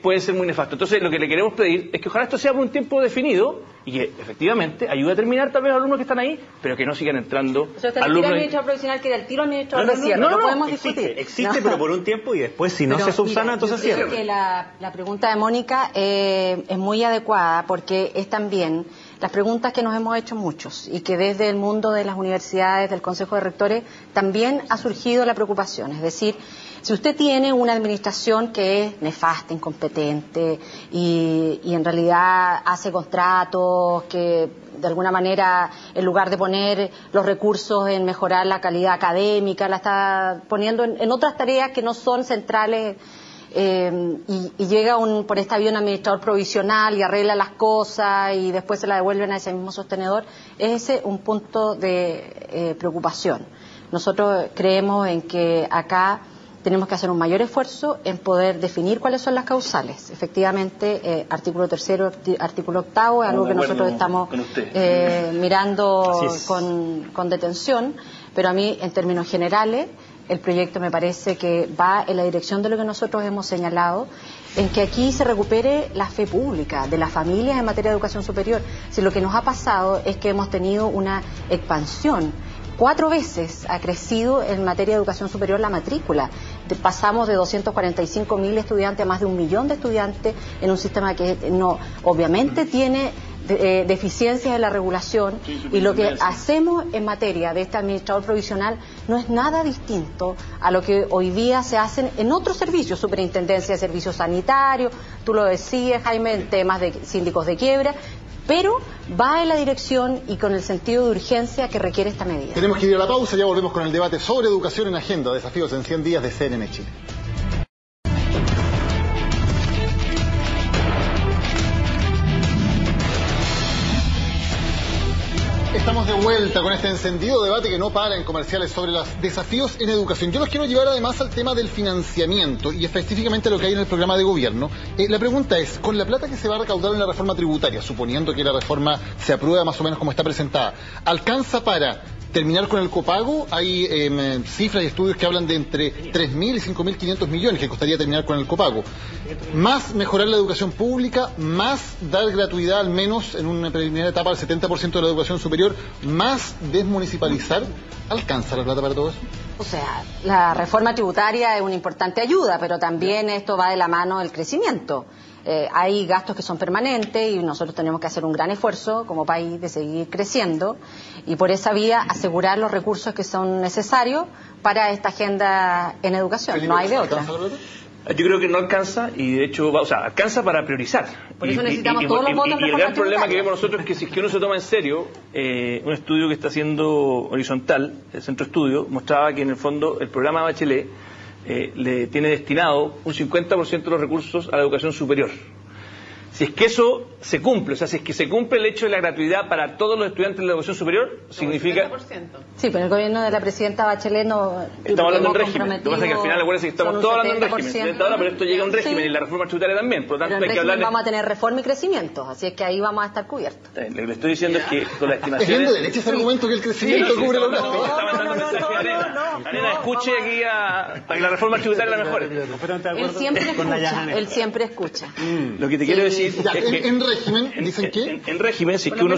pueden ser muy nefastos. Entonces, lo que le queremos pedir es que ojalá esto sea por un tiempo definido y que efectivamente ayude a terminar tal vez a los alumnos que están ahí, pero que no sigan entrando alumnos. El administrador provisional que era el tiro administrador de cierre. No podemos discutir. Existe, pero por un tiempo y después, si no se subsana, entonces cierre. Yo creo que la pregunta de Mónica es muy adecuada porque es también las preguntas que nos hemos hecho muchos y que desde el mundo de las universidades, del Consejo de Rectores, también ha surgido la preocupación. Es decir, si usted tiene una administración que es nefasta, incompetente y en realidad hace contratos que de alguna manera en lugar de poner los recursos en mejorar la calidad académica, la está poniendo en otras tareas que no son centrales y llega por esta vía un administrador provisional y arregla las cosas y después se la devuelven a ese mismo sostenedor, es ese un punto de preocupación. Nosotros creemos en que acá tenemos que hacer un mayor esfuerzo en poder definir cuáles son las causales. Efectivamente, artículo 3º, artículo 8º, es algo que nosotros estamos mirando con detención, pero a mí, en términos generales, el proyecto me parece que va en la dirección de lo que nosotros hemos señalado, en que aquí se recupere la fe pública de las familias en materia de educación superior. Si lo que nos ha pasado es que hemos tenido una expansión, 4 veces ha crecido en materia de educación superior la matrícula. Pasamos de 245.000 estudiantes a más de 1 millón de estudiantes en un sistema que obviamente tiene deficiencias en la regulación, y lo que hacemos en materia de este administrador provisional no es nada distinto a lo que hoy día se hacen en otros servicios, superintendencia de servicios sanitarios, tú lo decías, Jaime, en temas de síndicos de quiebra, pero va en la dirección y con el sentido de urgencia que requiere esta medida. Tenemos que ir a la pausa, ya volvemos con el debate sobre educación en agenda, desafíos en 100 días de CNN Chile. Estamos de vuelta con este encendido debate que no para en comerciales sobre los desafíos en educación. Yo los quiero llevar además al tema del financiamiento y específicamente a lo que hay en el programa de gobierno. La pregunta es, con la plata que se va a recaudar en la reforma tributaria, suponiendo que la reforma se aprueba más o menos como está presentada, ¿alcanza para terminar con el copago? Hay cifras y estudios que hablan de entre 3.000 y 5.500 millones que costaría terminar con el copago. Más mejorar la educación pública, más dar gratuidad al menos en una primera etapa al 70% de la educación superior, más desmunicipalizar. ¿Alcanza la plata para todo eso? O sea, la reforma tributaria es una importante ayuda, pero también esto va de la mano del crecimiento. Hay gastos que son permanentes y nosotros tenemos que hacer un gran esfuerzo como país de seguir creciendo y por esa vía asegurar los recursos que son necesarios para esta agenda en educación. No hay de otra. Yo creo que no alcanza y de hecho, alcanza para priorizar. Por eso necesitamos todos los fondos. Y el gran problema que vemos nosotros es que si es que uno se toma en serio, un estudio que está haciendo Horizontal, el Centro Estudio, mostraba que en el fondo el programa Bachelet le tiene destinado un 50% de los recursos a la educación superior. Si es que eso se cumple, o sea, si es que se cumple el hecho de la gratuidad para todos los estudiantes de la educación superior, significa... 50%. Sí, pero el gobierno de la presidenta Bachelet no... Estamos hablando en régimen. Lo que pasa es que al final, acuérdense que estamos todos hablando en régimen. Pero esto llega a un régimen y la reforma tributaria también. Por lo tanto, hay que hablar... vamos a tener reforma y crecimiento, así es que ahí vamos a estar cubiertos. Lo que le estoy diciendo es que con las estimaciones... Es bien de derecha ese argumento que el crecimiento cubre los gastos. Arena, escuche aquí para que la reforma tributaria la mejore. Él siempre escucha. Lo que te quiero decir es que... régimen, dicen que... En régimen, si es que uno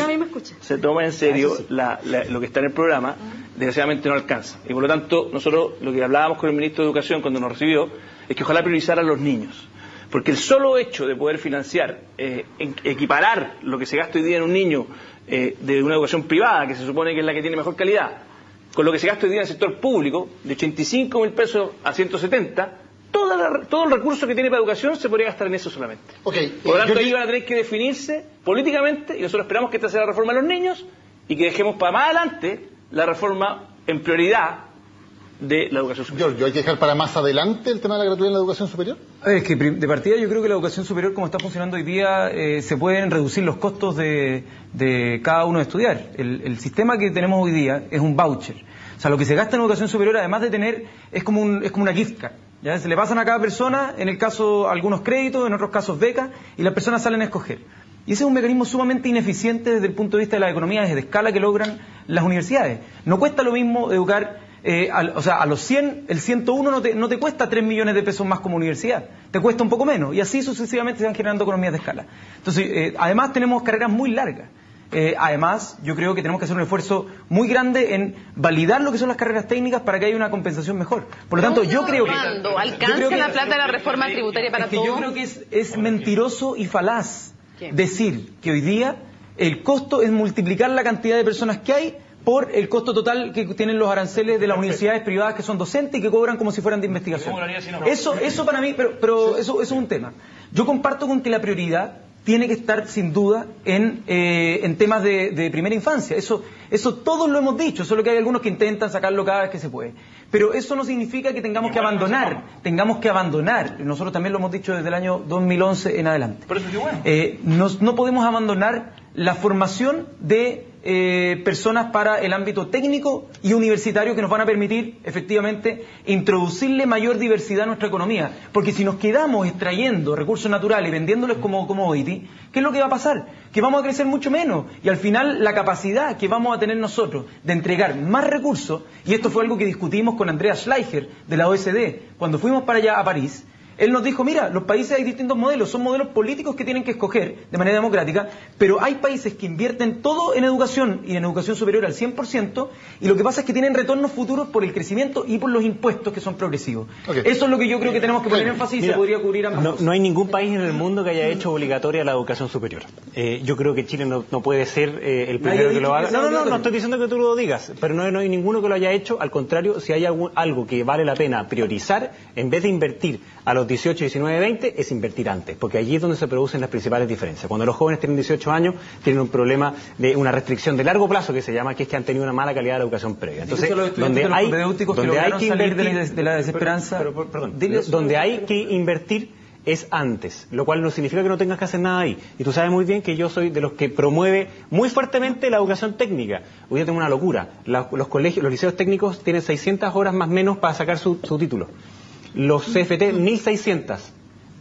se toma en serio lo que está en el programa, desgraciadamente no alcanza. Y por lo tanto, nosotros lo que hablábamos con el ministro de Educación cuando nos recibió, es que ojalá priorizar a los niños. Porque el solo hecho de poder financiar, equiparar lo que se gasta hoy día en un niño de una educación privada, que se supone que es la que tiene mejor calidad, con lo que se gasta hoy día en el sector público, de 85.000 pesos a 170, todo el recurso que tiene para educación se podría gastar en eso solamente. Okay, por lo tanto, ahí van a tener que definirse políticamente, y nosotros esperamos que esta sea la reforma de los niños y que dejemos para más adelante la reforma en prioridad de la educación superior. Giorgio, ¿hay que dejar para más adelante el tema de la gratuidad en la educación superior? Es que de partida yo creo que la educación superior, como está funcionando hoy día, se pueden reducir los costos de cada uno de estudiar. El sistema que tenemos hoy día es un voucher. O sea, lo que se gasta en educación superior, además de tener, es como una gift card. ¿Ya? Se le pasan a cada persona, en el caso algunos créditos, en otros casos becas, y las personas salen a escoger. Y ese es un mecanismo sumamente ineficiente desde el punto de vista de las economías de escala que logran las universidades. No cuesta lo mismo educar, a los 100, el 101 no te cuesta 3 millones de pesos más como universidad, te cuesta un poco menos, y así sucesivamente se van generando economías de escala. Entonces, además tenemos carreras muy largas. Además, yo creo que tenemos que hacer un esfuerzo muy grande en validar lo que son las carreras técnicas para que haya una compensación mejor. Por lo tanto, yo creo que... ¿Alcanza la plata de la reforma tributaria para todo? Yo creo que es mentiroso y falaz decir que hoy día el costo es multiplicar la cantidad de personas que hay por el costo total que tienen los aranceles de las universidades privadas que son docentes y que cobran como si fueran de investigación. Eso para mí, pero eso es un tema. Yo comparto con que la prioridad tiene que estar sin duda en temas de primera infancia. Eso todos lo hemos dicho, solo que hay algunos que intentan sacarlo cada vez que se puede. Pero eso no significa que tengamos que abandonar. Nosotros también lo hemos dicho desde el año 2011 en adelante. Por eso es bueno. No podemos abandonar la formación de personas para el ámbito técnico y universitario que nos van a permitir efectivamente introducirle mayor diversidad a nuestra economía, porque si nos quedamos extrayendo recursos naturales y vendiéndoles como commodity, ¿qué es lo que va a pasar? Que vamos a crecer mucho menos, y al final la capacidad que vamos a tener nosotros de entregar más recursos, y esto fue algo que discutimos con Andreas Schleicher de la OECD cuando fuimos para allá a París. Él nos dijo, mira, los países hay distintos modelos, son modelos políticos que tienen que escoger de manera democrática, pero hay países que invierten todo en educación y en educación superior al 100%, y lo que pasa es que tienen retornos futuros por el crecimiento y por los impuestos que son progresivos. Okay. Eso es lo que yo creo que tenemos que poner énfasis y se podría cubrir ambas cosas. No hay ningún país en el mundo que haya hecho obligatoria la educación superior. Yo creo que Chile no puede ser el primero que lo haga. No estoy diciendo que tú lo digas, pero no hay ninguno que lo haya hecho. Al contrario, si hay algo que vale la pena priorizar, en vez de invertir a los 18, 19, 20, es invertir antes, porque allí es donde se producen las principales diferencias. Cuando los jóvenes tienen 18 años, tienen un problema de una restricción de largo plazo que se llama, que es que han tenido una mala calidad de la educación previa. Entonces, donde hay que invertir de la desesperanza, donde hay que invertir es antes, lo cual no significa que no tengas que hacer nada ahí. Y tú sabes muy bien que yo soy de los que promueve muy fuertemente la educación técnica. Hoy día tengo una locura. Los colegios, los liceos técnicos tienen 600 horas más menos para sacar su título. Los CFT, 1600.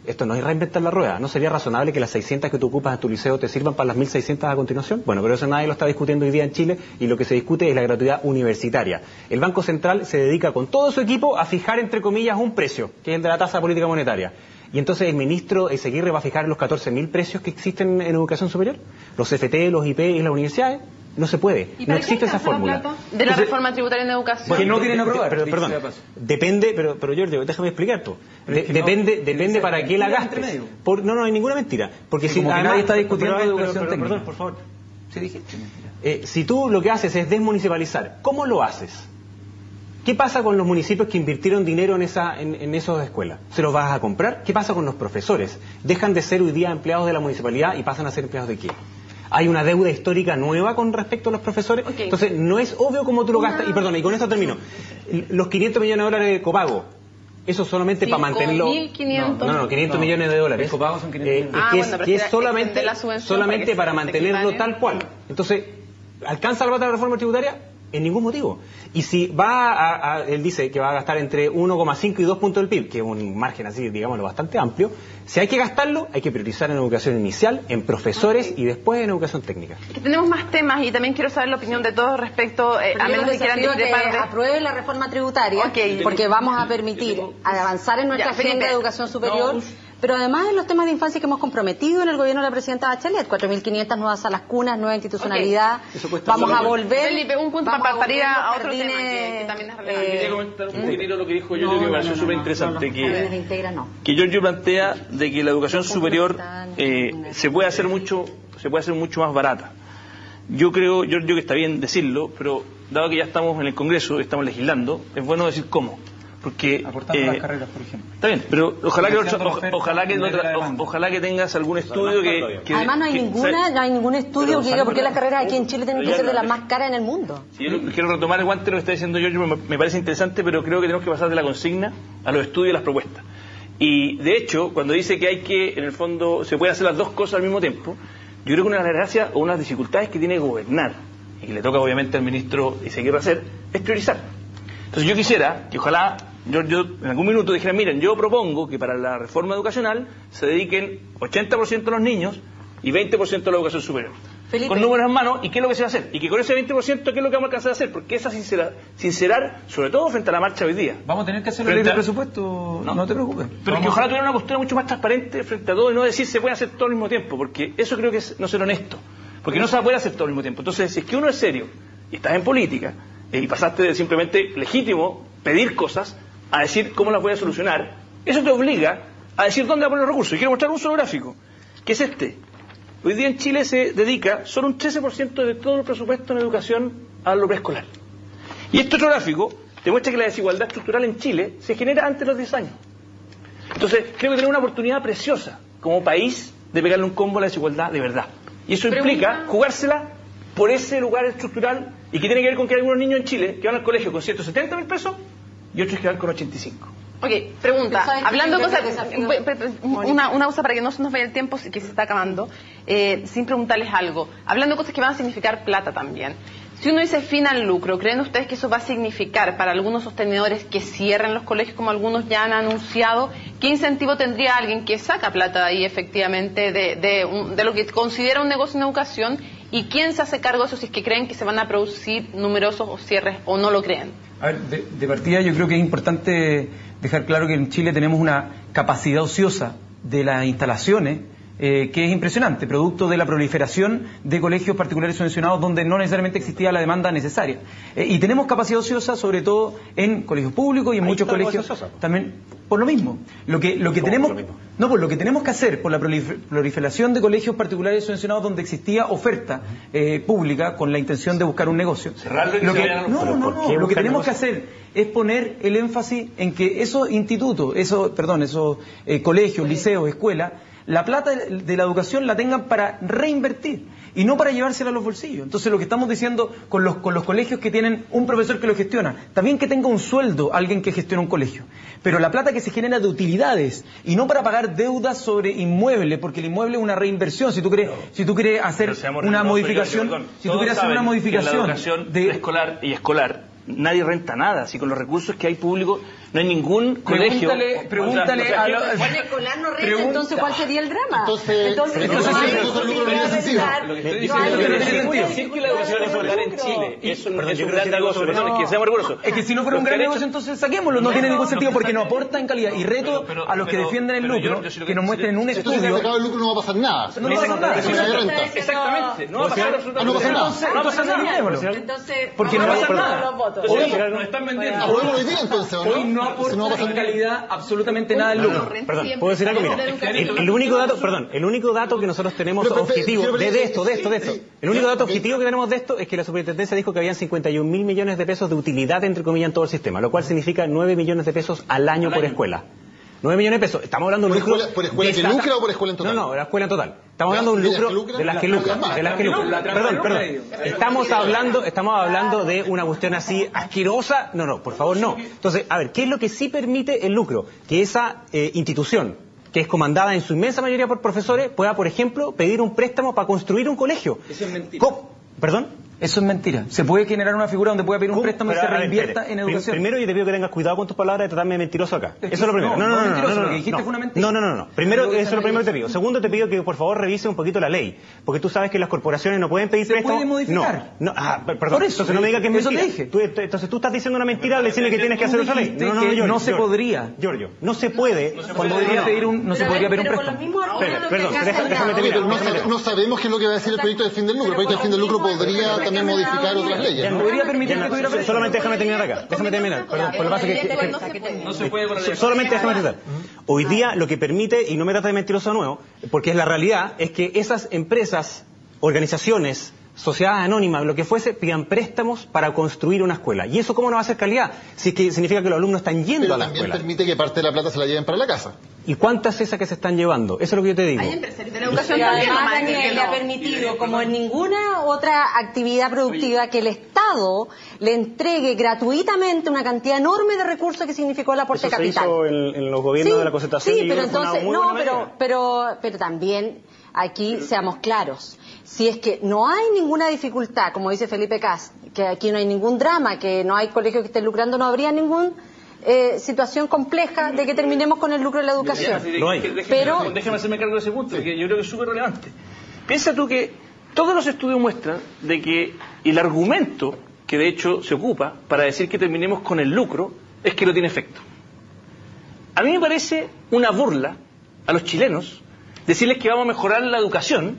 Esto no es reinventar la rueda. ¿No sería razonable que las 600 que tú ocupas en tu liceo te sirvan para las 1600 a continuación? Bueno, pero eso nadie lo está discutiendo hoy día en Chile, y lo que se discute es la gratuidad universitaria. El Banco Central se dedica con todo su equipo a fijar, entre comillas, un precio, que es el de la tasa política monetaria. Y entonces el ministro Ezeguirre va a fijar los 14.000 precios que existen en educación superior, los CFT, los IP y las universidades. No se puede, no existe esa fórmula. De la reforma tributaria en educación. Que no quieren aprobar. Perdón, depende, pero Giorgio, déjame explicar tú. Depende para qué la gastes. No hay ninguna mentira. Porque si nadie está discutiendo educación técnica. Perdón, por favor. Sí, dijiste mentira. Si tú lo que haces es desmunicipalizar, ¿cómo lo haces? ¿Qué pasa con los municipios que invirtieron dinero en esas escuelas? ¿Se los vas a comprar? ¿Qué pasa con los profesores? ¿Dejan de ser hoy día empleados de la municipalidad y pasan a ser empleados de quién? ¿Hay una deuda histórica nueva con respecto a los profesores? Okay. Entonces, no es obvio cómo tú lo gastas. Y perdona, y con esto termino. Los 500 millones de dólares de copago, eso solamente para mantenerlo... 500 millones de dólares. El copago son 500 millones. Que es solamente para mantenerlo tal cual. Entonces, ¿alcanza la plata de la reforma tributaria? En ningún motivo. Y si él dice que va a gastar entre 1,5 y 2 puntos del PIB, que es un margen así, digámoslo, bastante amplio, si hay que gastarlo, hay que priorizar en educación inicial, en profesores y después en educación técnica. Es que tenemos más temas y también quiero saber la opinión de todos respecto, a menos que quieran discrepar de... apruebe la reforma tributaria, porque vamos a permitir avanzar en nuestra agenda de educación superior. Pero además en los temas de infancia que hemos comprometido en el gobierno de la presidenta Bachelet, 4.500 nuevas salas cunas, nueva institucionalidad, vamos a volver... Felipe, un punto para ir a otro tema que también es relevante. Quería comentar un poquitito lo que dijo Giorgio, que me pareció súper interesante, que Giorgio plantea de que la educación superior se puede hacer mucho más barata. Yo creo, Giorgio, que está bien decirlo, pero dado que ya estamos en el Congreso, estamos legislando, es bueno decir cómo. Porque aportando las carreras, por ejemplo. Está bien, pero ojalá que tengas algún estudio que además no hay ningún estudio que diga por qué las carreras aquí en Chile tienen que ser de las más caras en el mundo. Sí, yo quiero retomar el guante de lo que está diciendo Giorgio, me parece interesante, pero creo que tenemos que pasar de la consigna a los estudios y las propuestas. Y de hecho, cuando dice que hay que, en el fondo, se puede hacer las dos cosas al mismo tiempo, yo creo que una de las gracias o unas dificultades que tiene gobernar, y que le toca obviamente al ministro Ezequiel hacer, es priorizar. Entonces yo quisiera que ojalá yo en algún minuto dijera, miren, yo propongo que para la reforma educacional se dediquen 80% a los niños y 20% a la educación superior. Felipe. Con números en mano, ¿y qué es lo que se va a hacer? Y que con ese 20%, ¿qué es lo que vamos a alcanzar a hacer? Porque esa sincerar, sobre todo frente a la marcha hoy día. Vamos a tener que hacer la ley de presupuesto, no te preocupes. Pero que ojalá tuviera una postura mucho más transparente frente a todo y no decir se puede hacer todo al mismo tiempo, porque eso creo que es no ser honesto. Porque no se va a poder hacer todo al mismo tiempo. Entonces, si es que uno es serio y estás en política, y pasaste de simplemente legítimo pedir cosas a decir cómo las voy a solucionar, eso te obliga a decir dónde va a poner los recursos. Y quiero mostrar un solo gráfico, que es este. Hoy día en Chile se dedica solo un 13% de todo el presupuesto en educación a lo preescolar. Y este otro gráfico demuestra que la desigualdad estructural en Chile se genera antes de los 10 años. Entonces, creo que tenemos una oportunidad preciosa como país de pegarle un combo a la desigualdad de verdad. Y eso implica jugársela por ese lugar estructural y que tiene que ver con que hay algunos niños en Chile que van al colegio con 170.000 pesos y otros que van con 85. Ok, pregunta, hablando de cosas, una cosa para que no se nos vaya el tiempo que se está acabando, sin preguntarles algo, hablando de cosas que van a significar plata también. Si uno dice fin al lucro, ¿creen ustedes que eso va a significar para algunos sostenedores que cierren los colegios como algunos ya han anunciado? ¿Qué incentivo tendría alguien que saca plata de ahí efectivamente de lo que considera un negocio en educación? ¿Y quién se hace cargo de eso si es que creen que se van a producir numerosos cierres o no lo creen? A ver, de partida yo creo que es importante dejar claro que en Chile tenemos una capacidad ociosa de las instalaciones que es impresionante, producto de la proliferación de colegios particulares subvencionados donde no necesariamente existía la demanda necesaria. Y tenemos capacidad ociosa sobre todo en colegios públicos y en muchos colegios también por lo mismo. Lo que tenemos que hacer por la proliferación de colegios particulares subvencionados donde existía oferta pública con la intención de buscar un negocio. Lo que tenemos que hacer es poner el énfasis en que esos institutos, esos colegios, liceos, escuelas, la plata de la educación la tengan para reinvertir y no para llevársela a los bolsillos. Entonces lo que estamos diciendo con los colegios que tienen un profesor que lo gestiona, también que tenga un sueldo alguien que gestiona un colegio, pero la plata que se genera de utilidades y no para pagar deudas sobre inmuebles, porque el inmueble es una reinversión. Si tú quieres hacer una modificación, en la educación preescolar y escolar nadie renta nada, si con los recursos que hay públicos no hay ningún colegio. Pregúntale a los escolar no renta, entonces ¿cuál sería el drama? Entonces lo que estoy diciendo es que la educación escolar en Chile es un gran negocio, que seamos rigurosos. Es que si no fuera un gran negocio, entonces saquémoslo, no tiene ningún sentido porque no aporta en calidad. Y reto a los que defienden el lucro que nos muestren un estudio. Si se acaba el lucro no va a pasar nada. No va a pasar nada. Exactamente. No va a pasar absolutamente nada. No va a pasar nada. Porque no va a pasar nada. Hoy nos están vendiendo. Hoy no aporta en calidad absolutamente nada el lucro. Perdón, ¿puedo decir algo? Mira, el único dato que nosotros tenemos objetivo de esto. El único dato objetivo que tenemos de esto es que la superintendencia dijo que habían 51.000 millones de pesos de utilidad, entre comillas, en todo el sistema, lo cual significa 9 millones de pesos al año por escuela. 9 millones de pesos. Estamos hablando de un lucro. ¿Por escuela que lucra o por escuela en total? No, la escuela en total. Estamos hablando de un lucro de las que lucran. Perdón. Estamos hablando de una cuestión así asquerosa. No, por favor, no. Entonces, a ver, ¿qué es lo que sí permite el lucro? Que esa institución, que es comandada en su inmensa mayoría por profesores, pueda, por ejemplo, pedir un préstamo para construir un colegio. Eso es mentira. ¿Perdón? Eso es mentira. Se puede generar una figura donde pueda pedir un préstamo y se reinvierta en educación. Primero yo te pido que tengas cuidado con tus palabras de tratarme de mentiroso acá. Eso es lo primero. No. Lo que dijiste fue una mentira. No. Primero, eso es lo primero que te pido. Segundo, te pido que por favor revise un poquito la ley. Porque tú sabes que las corporaciones no pueden pedir préstamos. ¿Se puede modificar? Perdón. Por eso, entonces no me digas que es mentira. Eso te dije. Entonces tú estás diciendo una mentira al decirle que tienes que hacer otra ley. No se podría. Giorgio, no se puede. No se podría pedir un préstamo. Perdón, déjame terminar. No sabemos qué es lo que va a decir el proyecto de fin del lucro. El proyecto de fin del lucro podría también modificar otras leyes. Podría permitir que tuviera préstamo. Solamente déjame terminar acá. Déjame terminar. Perdón, por lo que pasa que no se puede con la ley. Solamente déjame terminar. Hoy día lo que permite, y no me trata de mentiroso de nuevo, porque es la realidad, es que esas empresas, organizaciones sociedades anónimas, lo que fuese, pidan préstamos para construir una escuela. ¿Y eso cómo no va a ser calidad? Si es que significa que los alumnos están yendo a la escuela. Pero también permite que parte de la plata se la lleven para la casa. ¿Y cuántas es esa que se están llevando? Eso es lo que yo te digo. Hay empresarios de la educación Pero también, además, nomás, Daniel, le ha permitido, como en ninguna otra actividad productiva, que el Estado le entregue gratuitamente una cantidad enorme de recursos que significó el aporte Eso capital. se hizo en los gobiernos de la concertación. Sí, y pero yo creo que fue entonces, una muy buena medida. pero también aquí seamos claros. Si es que no hay ninguna dificultad, como dice Felipe Cas, que aquí no hay ningún drama, que no hay colegios que estén lucrando, no habría ninguna situación compleja de que terminemos con el lucro de la educación. Pero déjame hacerme cargo de ese punto, que yo creo que es súper relevante. Piensa tú que todos los estudios muestran de que el argumento que de hecho se ocupa para decir que terminemos con el lucro es que no tiene efecto. A mí me parece una burla a los chilenos decirles que vamos a mejorar la educación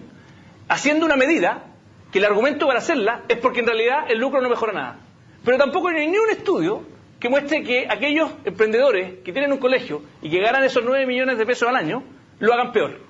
haciendo una medida que el argumento para hacerla es porque en realidad el lucro no mejora nada. Pero tampoco hay ni un estudio que muestre que aquellos emprendedores que tienen un colegio y que ganan esos 9 millones de pesos al año, lo hagan peor.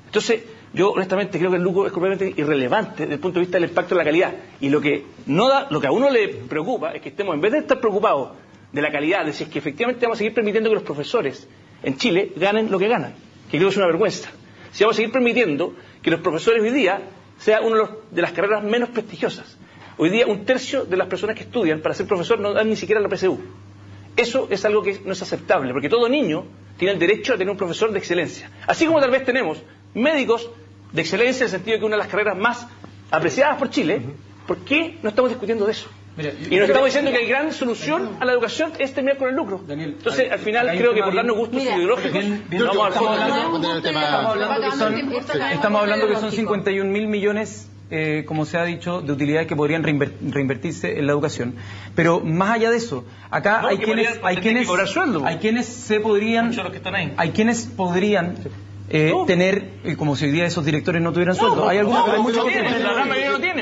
Entonces, yo honestamente creo que el lucro es completamente irrelevante desde el punto de vista del impacto en la calidad. Y lo que a uno le preocupa es que estemos, en vez de estar preocupados de la calidad, de si es que efectivamente vamos a seguir permitiendo que los profesores en Chile ganen lo que ganan, que creo que es una vergüenza. Si vamos a seguir permitiendo que los profesores hoy día sea una de las carreras menos prestigiosas. Hoy día 1/3 de las personas que estudian para ser profesor no dan ni siquiera la PSU. Eso es algo que no es aceptable, porque todo niño tiene el derecho a tener un profesor de excelencia. Así como tal vez tenemos médicos de excelencia, en el sentido de que una de las carreras más apreciadas por Chile, ¿por qué no estamos discutiendo de eso? Y nos estamos diciendo que la gran solución a la educación es terminar con el lucro. Entonces, al final, creo que por darnos gustos ideológicos, estamos hablando que son 51.000 millones, como se ha dicho, de utilidades que podrían reinvertirse en la educación. Pero más allá de eso, acá hay quienes podrían tener, como si hoy día esos directores no tuvieran sueldo. Hay algunos, hay muchos que tienen. La gran mayoría no tienen.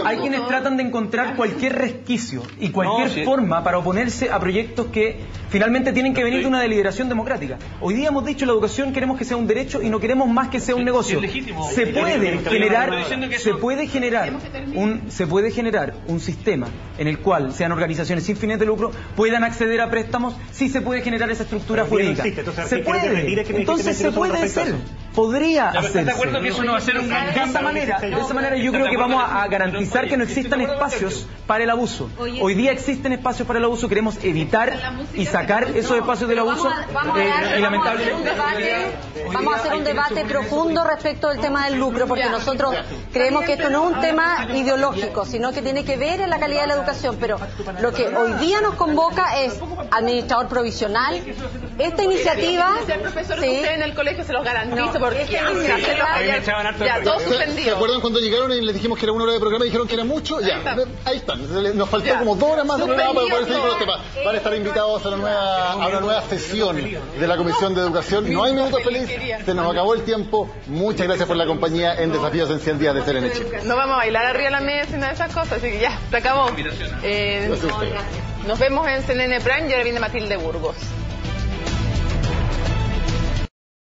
Hay quienes tratan de encontrar cualquier resquicio y cualquier forma para oponerse a proyectos que finalmente tienen que venir de una deliberación democrática. Hoy día hemos dicho, la educación queremos que sea un derecho y no queremos más que sea un negocio. Se puede generar un sistema en el cual sean organizaciones sin fines de lucro, puedan acceder a préstamos, sí se puede generar esa estructura jurídica. Se puede. Entonces se puede hacer. Podría hacerse. ¿Estás de acuerdo que eso no va a ser un gran de esa manera yo creo que vamos a garantizar que no existan espacios para el abuso. Hoy día existen espacios para el abuso, queremos evitar y sacar esos espacios del abuso. Vamos a hacer un debate profundo respecto del tema del lucro, porque nosotros creemos que esto no es un tema ideológico, sino que tiene que ver en la calidad de la educación. Pero lo que hoy día nos convoca es administrador provisional. Esta iniciativa, usted en el colegio se los garantizo, porque ya todo suspendido. ¿Se acuerdan cuando llegaron y les dijimos que era 1 hora de programa y dijeron que era mucho? Ahí están. Nos faltó como 2 horas más de programa para poder seguir con los temas. Van a estar invitados a una nueva sesión de la Comisión de Educación. No hay minutos feliz, se nos acabó el tiempo. Muchas gracias por la compañía en Desafíos en 100 días de Serena Chile. No vamos a bailar arriba de la mesa y nada de esas cosas, así que ya, se acabó. Nos vemos en CNN Prime y ahora viene Matilde Burgos.